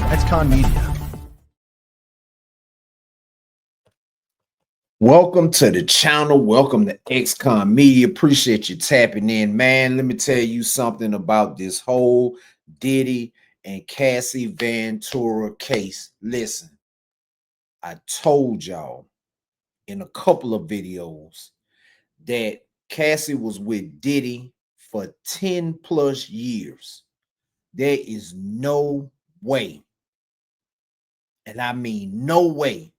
XconMedia. Welcome to the channel. Welcome to XconMedia. Appreciate you tapping in, man. Let me tell you something about this whole Diddy and Cassie Ventura case. Listen, I told y'all in a couple of videos that Cassie was with Diddy for 10 plus years. There is no way, and I mean no way,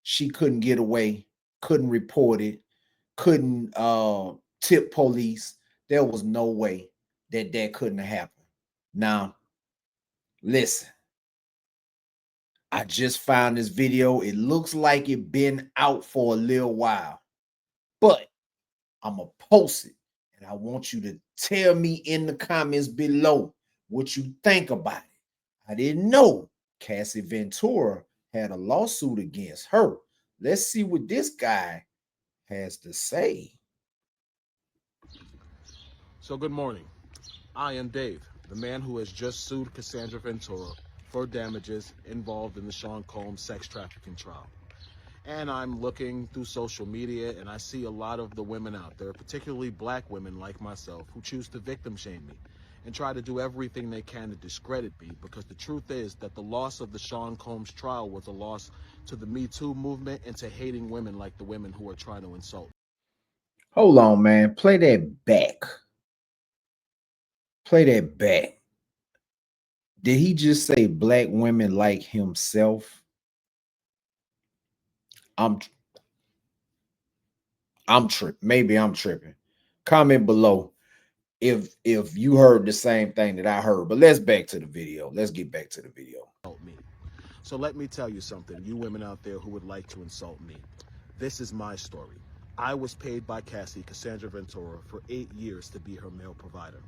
she couldn't get away, couldn't report it, couldn't tip police. There was no way that that couldn't have happened. Now, listen, I just found this video. It looks like it been out for a little while, but I'm gonna post it, and I want you to tell me in the comments below what you think about it. I didn't know Cassie Ventura had a lawsuit against her. Let's see what this guy has to say. So good morning. I am Dave, the man who has just sued Cassandra Ventura for damages involved in the Sean Combs sex trafficking trial. And I'm looking through social media and I see a lot of the women out there, particularly black women like myself, who choose to victim shame me and try to do everything they can to discredit me, because the truth is that the loss of the Sean Combs trial was a loss to the Me Too movement and to hating women like the women who are trying to insult. Hold on, man. Play that back. Play that back. Did he just say black women like himself? I'm tripping. Maybe I'm tripping. Comment below if you heard the same thing that I heard. But let's back to the video. Let's get back to the video. Me. So let me tell you something, you women out there who would like to insult me. This is my story. I was paid by Cassandra Ventura, for 8 years to be her male provider.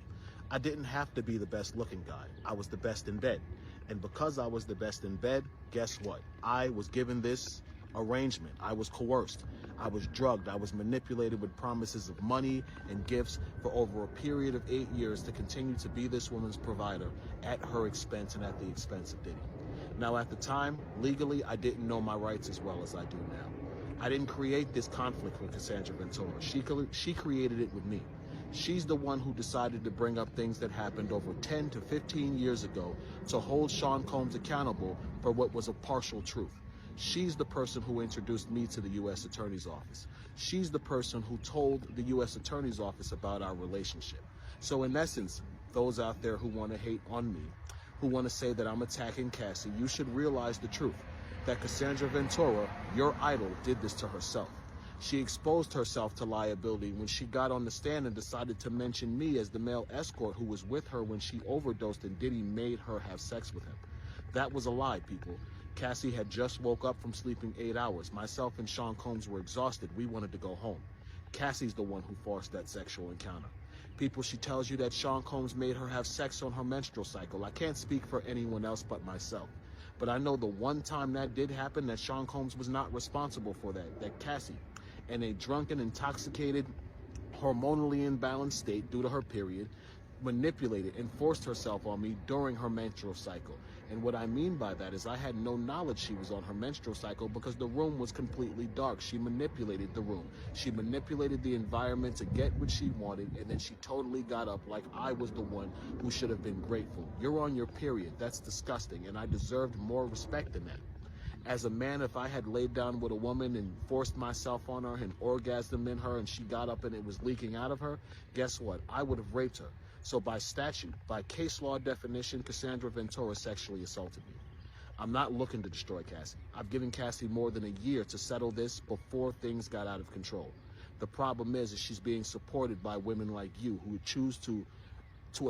I didn't have to be the best looking guy. I was the best in bed. And because I was the best in bed, guess what? I was given this arrangement. I was coerced. I was drugged. I was manipulated with promises of money and gifts for over a period of 8 years to continue to be this woman's provider at her expense and at the expense of Diddy. Now, at the time, legally, I didn't know my rights as well as I do now. I didn't create this conflict with Cassandra Ventura. She created it with me. She's the one who decided to bring up things that happened over 10 to 15 years ago to hold Sean Combs accountable for what was a partial truth. She's the person who introduced me to the U.S. Attorney's Office. She's the person who told the U.S. Attorney's Office about our relationship. So in essence, those out there who want to hate on me, who want to say that I'm attacking Cassie, you should realize the truth, that Cassandra Ventura, your idol, did this to herself. She exposed herself to liability when she got on the stand and decided to mention me as the male escort who was with her when she overdosed and Diddy made her have sex with him. That was a lie, people. Cassie had just woke up from sleeping 8 hours. Myself and Sean Combs were exhausted. We wanted to go home. Cassie's the one who forced that sexual encounter. People, she tells you that Sean Combs made her have sex on her menstrual cycle. I can't speak for anyone else but myself. But I know the one time that did happen, that Sean Combs was not responsible for that. That Cassie, in a drunken, intoxicated, hormonally imbalanced state due to her period, manipulated and forced herself on me during her menstrual cycle. And what I mean by that is I had no knowledge she was on her menstrual cycle because the room was completely dark. She manipulated the room. She manipulated the environment to get what she wanted, and then she totally got up like I was the one who should have been grateful. You're on your period. That's disgusting, and I deserved more respect than that. As a man, if I had laid down with a woman and forced myself on her and orgasmed in her and she got up and it was leaking out of her, guess what? I would have raped her. So by statute, by case law definition, Cassandra Ventura sexually assaulted me. I'm not looking to destroy Cassie. I've given Cassie more than a year to settle this before things got out of control. The problem is she's being supported by women like you who choose to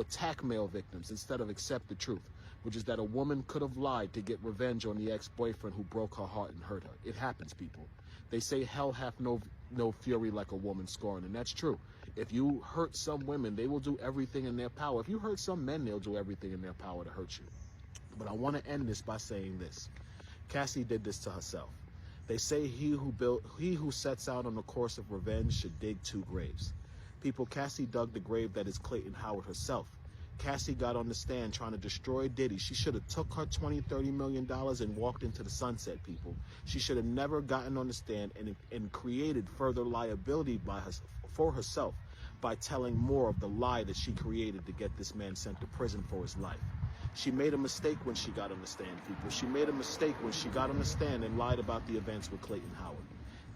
attack male victims instead of accept the truth, which is that a woman could have lied to get revenge on the ex-boyfriend who broke her heart and hurt her. It happens, people. They say hell hath no fury like a woman scorned, and that's true. If you hurt some women, they will do everything in their power. If you hurt some men, they'll do everything in their power to hurt you. But I want to end this by saying this. Cassie did this to herself. They say he who sets out on a course of revenge should dig 2 graves. People, Cassie dug the grave that is Clayton Howard herself. Cassie got on the stand trying to destroy Diddy. She should have took her $20-30 million and walked into the sunset, people. She should have never gotten on the stand and created further liability for herself by telling more of the lie that she created to get this man sent to prison for his life. She made a mistake when she got on the stand, people. She made a mistake when she got on the stand and lied about the events with Clayton Howard.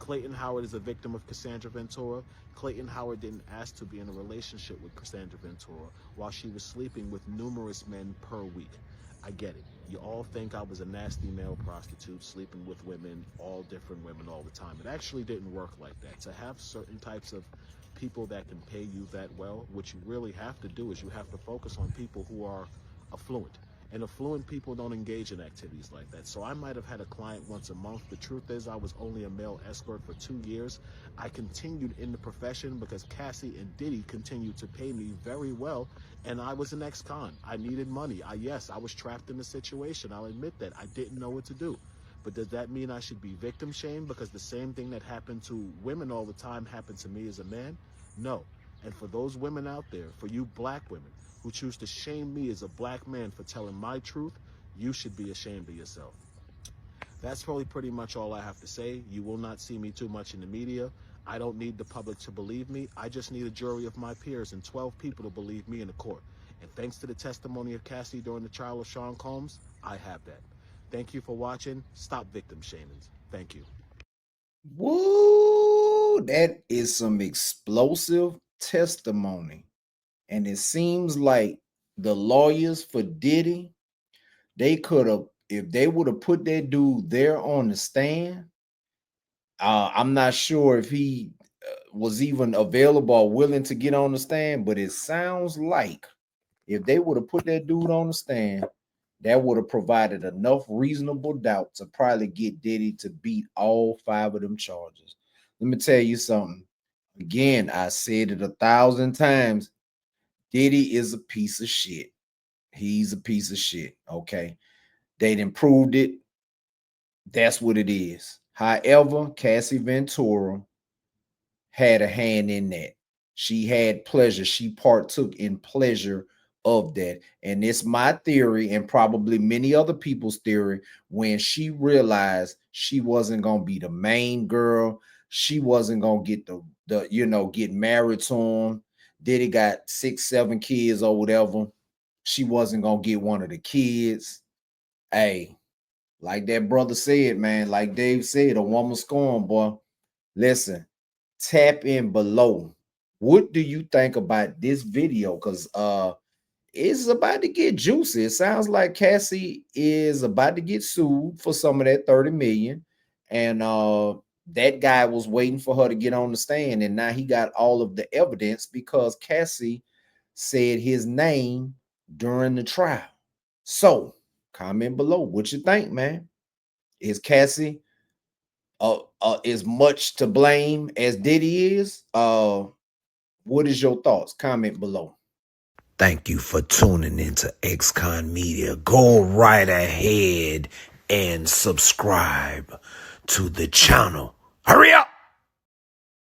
Clayton Howard is a victim of Cassandra Ventura. Clayton Howard didn't ask to be in a relationship with Cassandra Ventura while she was sleeping with numerous men per week. I get it. You all think I was a nasty male prostitute sleeping with women, all different women all the time. It actually didn't work like that. To have certain types of people that can pay you that well, what you really have to do is you have to focus on people who are affluent. And affluent people don't engage in activities like that. So I might have had a client once a month. The truth is I was only a male escort for 2 years. I continued in the profession because Cassie and Diddy continued to pay me very well. And I was an ex-con. I needed money. Yes, I was trapped in the situation. I'll admit that. I didn't know what to do. But does that mean I should be victim shamed because the same thing that happened to women all the time happened to me as a man? No. And for those women out there, for you black women, who choose to shame me as a black man for telling my truth, you should be ashamed of yourself. That's probably pretty much all I have to say. You will not see me too much in the media. I don't need the public to believe me. I just need a jury of my peers and 12 people to believe me in the court. And thanks to the testimony of Cassie during the trial of Sean Combs, I have that. Thank you for watching. Stop victim shaming. Thank you. Woo, that is some explosive testimony. And it seems like the lawyers for Diddy, they could have, if they would have put that dude there on the stand, I'm not sure if he was even available or willing to get on the stand, but it sounds like if they would have put that dude on the stand, that would have provided enough reasonable doubt to probably get Diddy to beat all 5 of them charges. Let me tell you something. Again, I said it 1,000 times. Diddy is a piece of shit. He's a piece of shit, okay? They done proved it. That's what it is. However, Cassie Ventura had a hand in that. She had pleasure. She partook in pleasure of that. And it's my theory, and probably many other people's theory, when she realized she wasn't going to be the main girl, she wasn't going to get get married to him. Diddy got 6-7 kids or whatever. She wasn't going to get one of the kids. Hey, like that brother said, man, like Dave said, a woman scorned, boy. Listen, tap in below. What do you think about this video? Because it's about to get juicy. It sounds like Cassie is about to get sued for some of that 30 million. And that guy was waiting for her to get on the stand. And now he got all of the evidence because Cassie said his name during the trial. So comment below what you think, man. Is Cassie as much to blame as Diddy is? What is your thoughts? Comment below. Thank you for tuning into XconMedia. Go right ahead and subscribe to the channel. Hurry up!